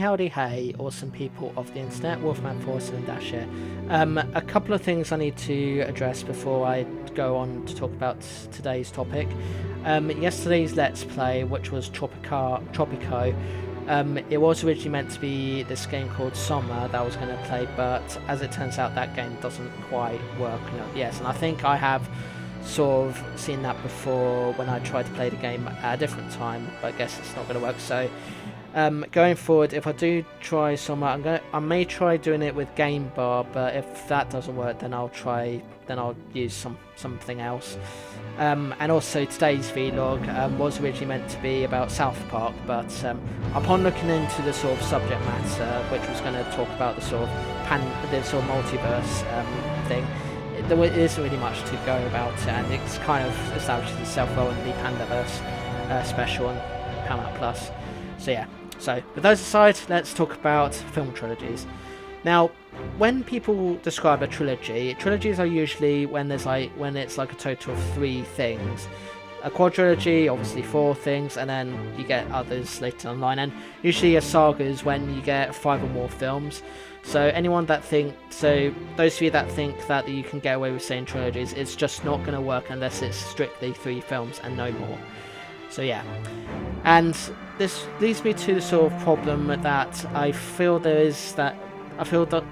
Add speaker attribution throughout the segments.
Speaker 1: howdy hey, awesome people of the internet, Wolfman47 here. A couple of things I need to address before I go on to talk about today's topic. Yesterday's Let's Play, which was Tropico, it was originally meant to be this game called Summer that I was going to play, but as it turns out that game doesn't quite work. Yes, and I think I have sort of seen that before when I tried to play the game at a different time, but I guess it's not going to work. So going forward, if I do try Summer, I may try doing it with Game Bar, but if that doesn't work, then I'll use something else. And also today's vlog was originally meant to be about South Park, but upon looking into the sort of subject matter, which was going to talk about the sort of multiverse thing, there isn't really much to go about it, and it's kind of established itself well in the Pandaverse special on Paramount Plus. So yeah, so with those aside, let's talk about film trilogies. Now, when people describe a trilogy, trilogies are usually when it's like a total of 3 things. A quadrilogy, obviously 4 things, and then you get others later down the line. And usually a saga is when you get 5 or more films. So those of you that think that you can get away with saying trilogies, it's just not going to work unless it's strictly 3 films and no more. So yeah, and this leads me to the sort of problem that I feel that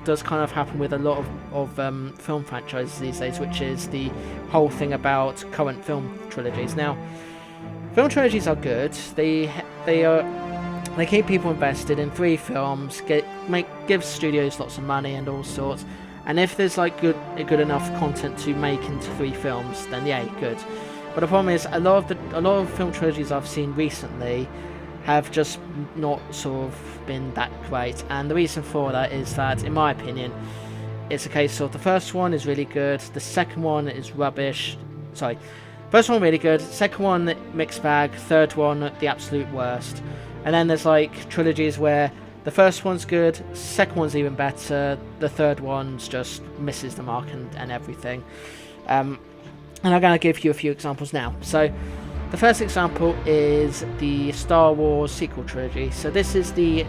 Speaker 1: does kind of happen with a lot of film franchises these days, which is the whole thing about current film trilogies. Now, film trilogies are good. They keep people invested in 3 films, give studios lots of money and all sorts. And if there's like good enough content to make into 3 films, then yay, good. But the problem is a lot of film trilogies I've seen recently have just not sort of been that great, and the reason for that is that, in my opinion, it's a case of the first one is really good, the second one is rubbish. Sorry, first one really good, second one mixed bag, third one the absolute worst. And then there's like trilogies where the first one's good, second one's even better, the third one's just misses the mark and everything. And I'm going to give you a few examples now. So the first example is the Star Wars sequel trilogy. So this is the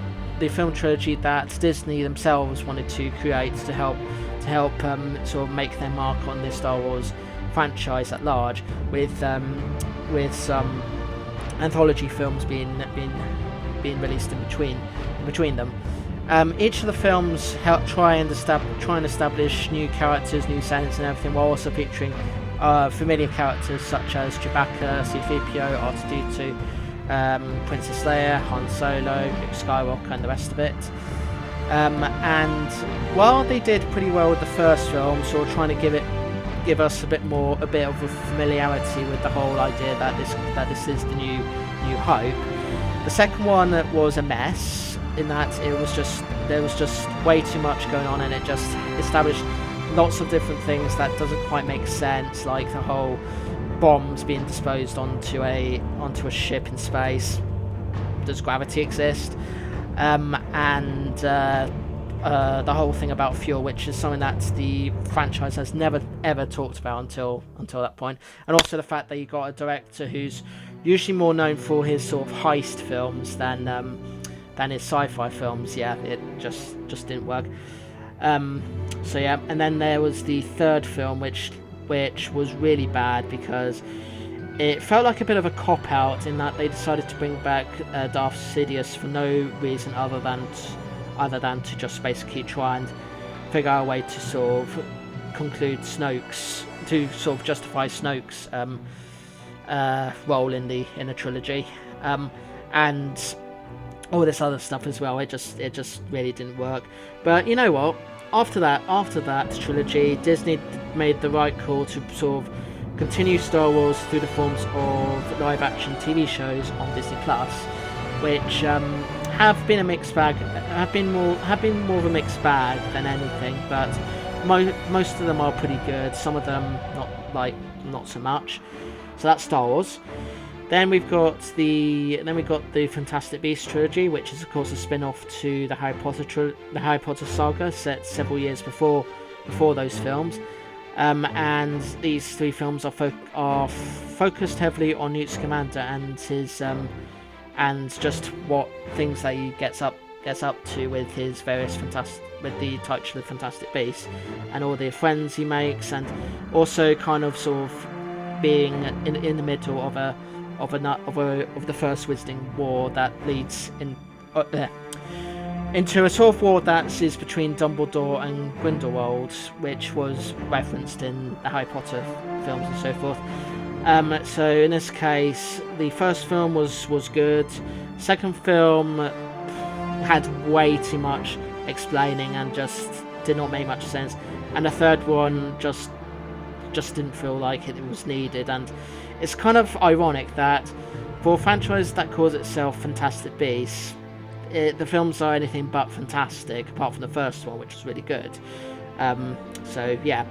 Speaker 1: film trilogy that Disney themselves wanted to create to help sort of make their mark on the Star Wars franchise at large, with some anthology films being released in between them. Each of the films help try and establish new characters, new settings and everything, while also featuring familiar characters such as Chewbacca, C-3PO, R2-D2, Princess Leia, Han Solo, Luke Skywalker and the rest of it. And while they did pretty well with the first film, sort of trying to give us a bit of a familiarity with the whole idea that this is the new Hope, the second one was a mess in that there was just way too much going on, and it just established lots of different things that doesn't quite make sense, like the whole bombs being disposed onto a ship in space. Does gravity exist? And the whole thing about fuel, which is something that the franchise has never ever talked about until that point. And also the fact that you got a director who's usually more known for his sort of heist films than his sci-fi films. Yeah, it just didn't work. So yeah, and then there was the third film, which was really bad because it felt like a bit of a cop-out in that they decided to bring back Darth Sidious for no reason other than to just basically try and figure out a way to sort of conclude Snoke's, to sort of justify Snoke's role in the trilogy, and all this other stuff as well. It just really didn't work. But you know what? After that trilogy, Disney made the right call to sort of continue Star Wars through the forms of live-action TV shows on Disney Plus, which have been a mixed bag. Have been more of a mixed bag than anything. But most of them are pretty good. Some of them not so much. So that's Star Wars. Then we've got the Fantastic Beasts trilogy, which is of course a spin-off to the Harry Potter saga, set several years before those films. And these 3 films are focused heavily on Newt Scamander and his and just what things that he gets up gets up to with his various with the title of Fantastic Beasts and all the friends he makes, and also kind of sort of being in the middle of the first Wizarding War that leads into a sort of war that is between Dumbledore and Grindelwald, which was referenced in the Harry Potter films and so forth. So in this case, the first film was good. Second film had way too much explaining and just did not make much sense. And the third one just didn't feel like it was needed. And it's kind of ironic that for a franchise that calls itself Fantastic Beasts, the films are anything but fantastic, apart from the first one, which was really good. So yeah.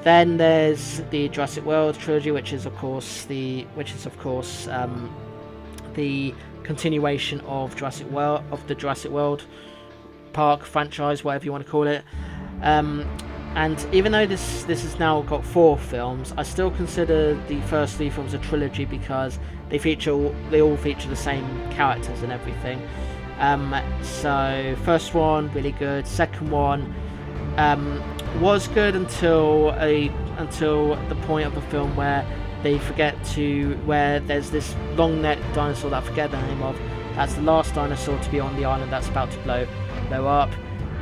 Speaker 1: Then there's the Jurassic World trilogy, which is of course the continuation of the Jurassic World Park franchise, whatever you want to call it. And even though this has now got 4 films, I still consider the first 3 films a trilogy because they all feature the same characters and everything. So first one really good. Second one was good until the point of the film where where there's this long-necked dinosaur that I forget the name of. That's the last dinosaur to be on the island that's about to blow up.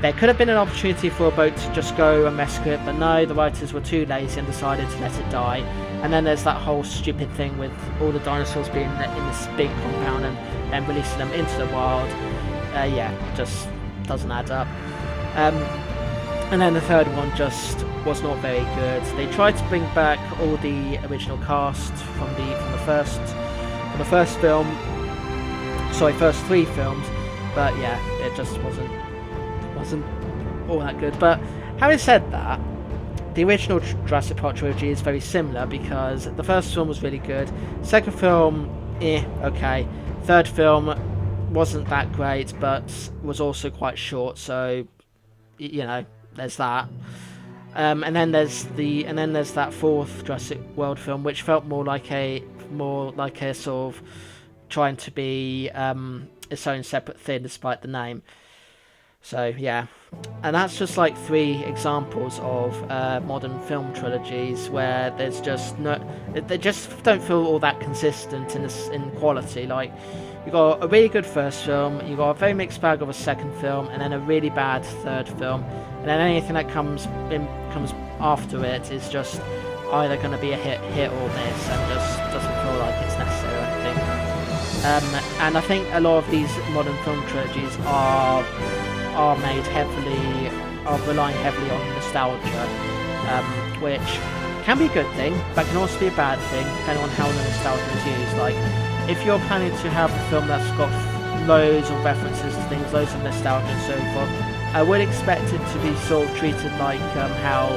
Speaker 1: There could have been an opportunity for a boat to just go and rescue it, but no, the writers were too lazy and decided to let it die. And then there's that whole stupid thing with all the dinosaurs being in this big compound and then releasing them into the wild. Just doesn't add up. And then the third one just was not very good. They tried to bring back all the original cast from the first film. Sorry, first 3 films, but yeah, it just wasn't all that good. But having said that, the original Jurassic Park trilogy is very similar because the first film was really good. Second film, okay. Third film wasn't that great, but was also quite short. So, there's that. And then there's that fourth Jurassic World film, which felt more like a sort of trying to be its own separate thing, despite the name. So yeah, and that's just like 3 examples of modern film trilogies where there's just they just don't feel all that consistent in quality. Like, you got a really good first film, you got a very mixed bag of a second film, and then a really bad third film, and then anything that comes after it is just either going to be a hit or miss, and just doesn't feel like it's necessary or anything. And I think a lot of these modern film trilogies are relying heavily on nostalgia, which can be a good thing, but can also be a bad thing depending on how the nostalgia is used. Like, if you're planning to have a film that's got loads of references to things, loads of nostalgia and so forth, I would expect it to be sort of treated like how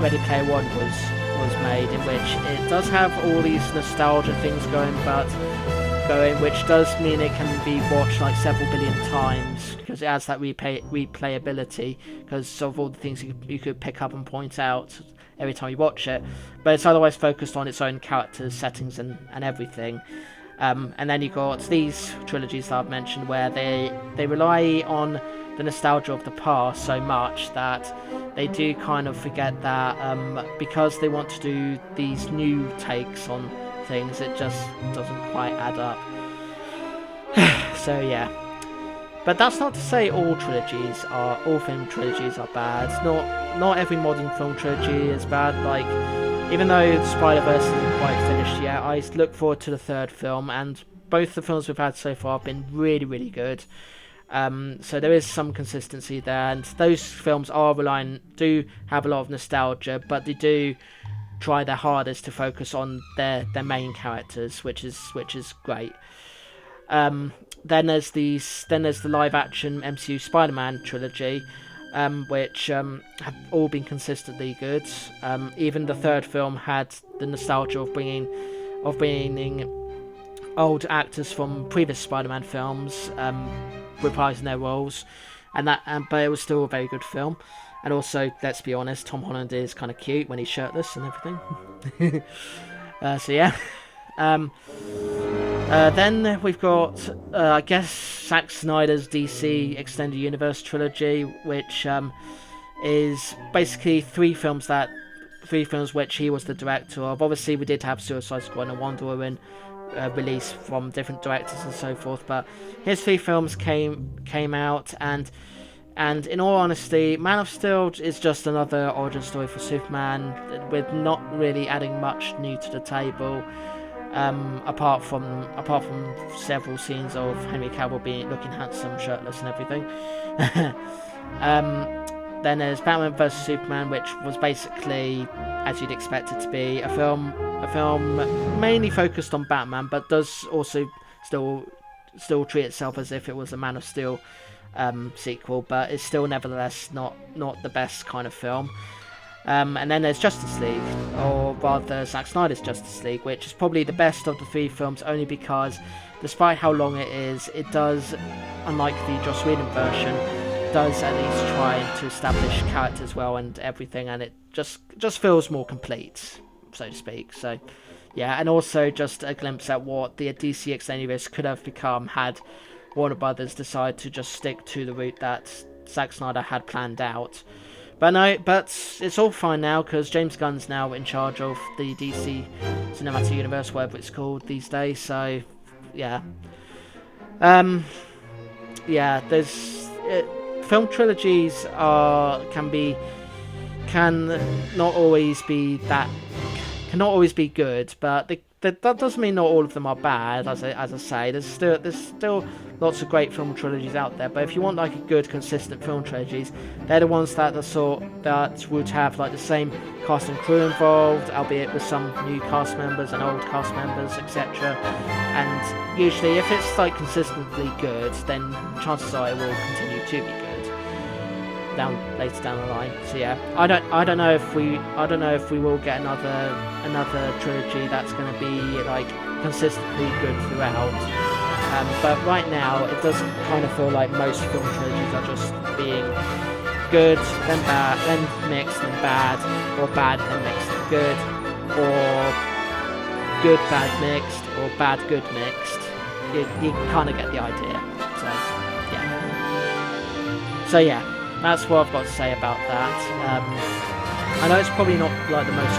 Speaker 1: Ready Player One was made, in which it does have all these nostalgia things going, which does mean it can be watched like several billion times because it has that replayability because of all the things you could pick up and point out every time you watch it, but it's otherwise focused on its own characters, settings and everything. And then you got these trilogies that I've mentioned where they rely on the nostalgia of the past so much that they do kind of forget that because they want to do these new takes on things, it just doesn't quite add up. So yeah, but that's not to say all film trilogies are bad. Not every modern film trilogy is bad. Like, even though Spider-Verse isn't quite finished yet, I look forward to the third film, and both the films we've had so far have been really, really good. So there is some consistency there, and those films do have a lot of nostalgia, but they do try their hardest to focus on their main characters, which is great. Then there's the live action MCU Spider-Man trilogy, which have all been consistently good. Even the third film had the nostalgia of bringing old actors from previous Spider-Man films, reprising their roles, but it was still a very good film. And also, let's be honest, Tom Holland is kind of cute when he's shirtless and everything. So yeah. Then we've got, I guess, Zack Snyder's DC Extended Universe trilogy, which is basically three films which he was the director of. Obviously, we did have Suicide Squad and Wonder Woman released from different directors and so forth, but his three films came out, and in all honesty, Man of Steel is just another origin story for Superman, with not really adding much new to the table. Apart from several scenes of Henry Cavill looking handsome, shirtless, and everything. Then there's Batman vs Superman, which was basically, as you'd expect it to be, a film mainly focused on Batman, but does also still treat itself as if it was a Man of Steel sequel, but it's still nevertheless not the best kind of film. And then there's Justice League, or rather Zack Snyder's Justice League, which is probably the best of the three films, only because despite how long it is, it does, unlike the Joss Whedon version, does at least try to establish characters well and everything, and it just feels more complete, so to speak. So yeah, and also just a glimpse at what the DC Extended Universe could have become had Warner Brothers decided to just stick to the route that Zack Snyder had planned out. But no, but it's all fine now, because James Gunn's now in charge of the DC Cinematic Universe, whatever it's called these days. So yeah, yeah. There's film trilogies cannot always be good, but that doesn't mean not all of them are bad. As I say, there's still lots of great film trilogies out there. But if you want like a good, consistent film trilogies, they're the ones that would have like the same cast and crew involved, albeit with some new cast members and old cast members, etc. And usually, if it's like consistently good, then chances are it will continue to be good later down the line. So yeah, I don't know if we will get another trilogy that's going to be like consistently good throughout. But right now, it does kind of feel like most film trilogies are just being good, then bad, then mixed, then bad, or bad, then mixed, then good, or good, bad, mixed, or bad, good, mixed. You kind of get the idea. So yeah. That's what I've got to say about that. I know it's probably not like the most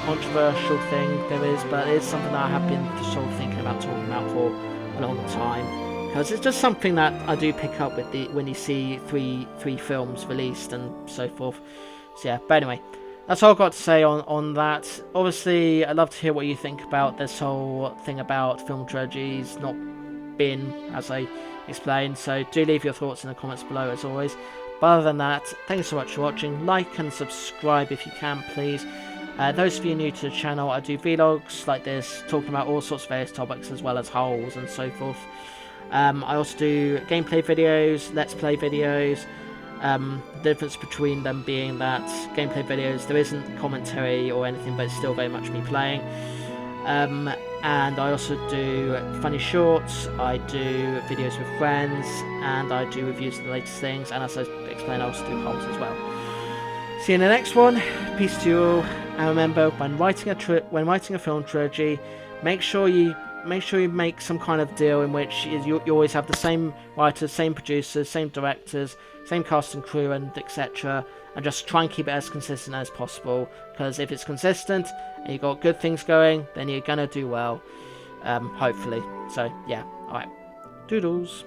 Speaker 1: controversial thing there is, but it's something that I have been sort of thinking about talking about for a long time, because it's just something that I do pick up with when you see three films released and so forth. So yeah, but anyway, that's all I've got to say on that. Obviously, I'd love to hear what you think about this whole thing about film trilogies not being as I explained, so do leave your thoughts in the comments below as always. But other than that, thanks so much for watching. Like and subscribe if you can, please. Those of you new to the channel, I do vlogs like this talking about all sorts of various topics as well as hauls and so forth. I also do gameplay videos, let's play videos. The difference between them being that gameplay videos, there isn't commentary or anything, but it's still very much me playing. And I also do funny shorts, I do videos with friends, and I do reviews of the latest things, and as I explained, I also do hauls as well. See you in the next one. Peace to you all, and remember, when writing a film trilogy, make sure you make some kind of deal in which you always have the same writers, same producers, same directors, same cast and crew, and etc. And just try and keep it as consistent as possible, because if it's consistent and you've got good things going, then you're gonna do well, hopefully. So yeah, alright, doodles.